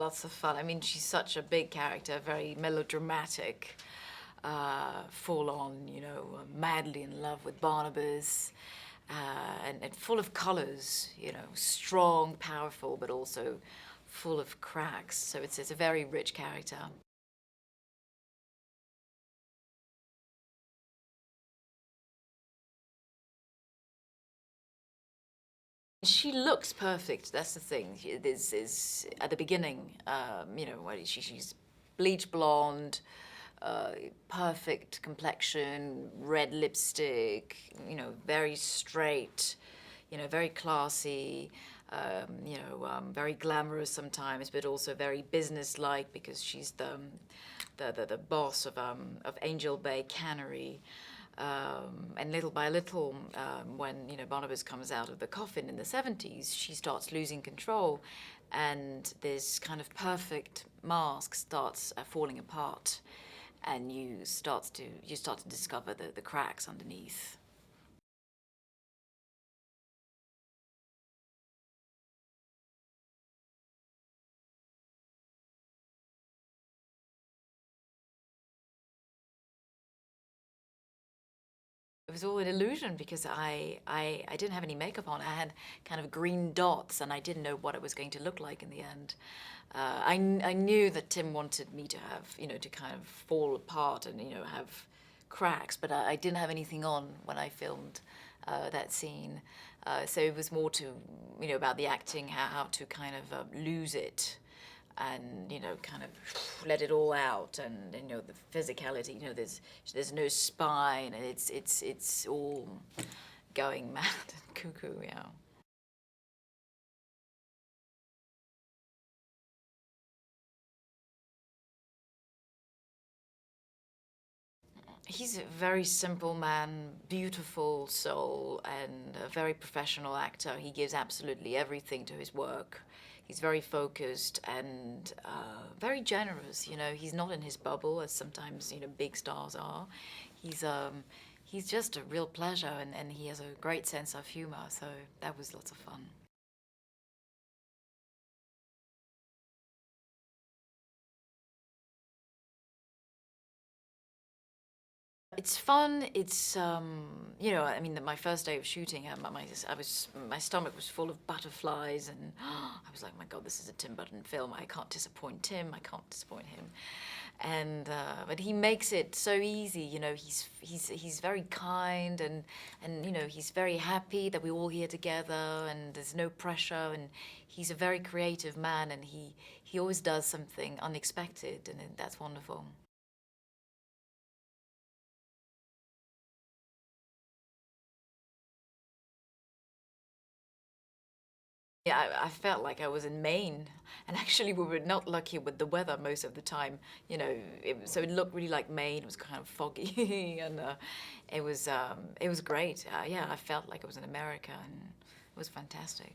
Lots of fun. I mean, she's such a big character, very melodramatic, full on, you know, madly in love with Barnabas, and full of colors, you know, strong, powerful, but also full of cracks. So it's a very rich character. She looks perfect. That's the thing. This is at the beginning. You know, she's bleach blonde, uh, perfect complexion, red lipstick. You know, very straight. You know, very classy. Very glamorous sometimes, but also very businesslike because she's the boss of Angel Bay Cannery. And little by little, when you know Barnabas comes out of the coffin in the 70s, she starts losing control, and this kind of perfect mask starts falling apart, and you start to discover the cracks underneath. It was all an illusion because I didn't have any makeup on. I had kind of green dots and I didn't know what it was going to look like in the end. I knew that Tim wanted me to have, you know, to kind of fall apart and, you know, have cracks, but I didn't have anything on when I filmed that scene. So it was more to, you know, about the acting, how to kind of lose it and you know kind of let it all out, and you know the physicality, you know there's no spine, and it's all going mad and cuckoo. Yeah, he's a very simple man, beautiful soul, and a very professional actor. He gives absolutely everything to his work. He's very focused and very generous. You know, he's not in his bubble as sometimes you know big stars are. He's um, he's just a real pleasure, and he has a great sense of humor. So that was lots of fun. It's fun. It's you know, I mean, my first day of shooting, my stomach was full of butterflies, and I was like, my God, this is a Tim Burton film. I can't disappoint Tim. I can't disappoint him. And but he makes it so easy. You know, he's very kind, and you know, he's very happy that we're all here together, and there's no pressure, and he's a very creative man, and he always does something unexpected, and that's wonderful. Yeah, I felt like I was in Maine, and actually we were not lucky with the weather most of the time. You know, so it looked really like Maine. It was kind of foggy, and it was great. Yeah, I felt like I was in America, and it was fantastic.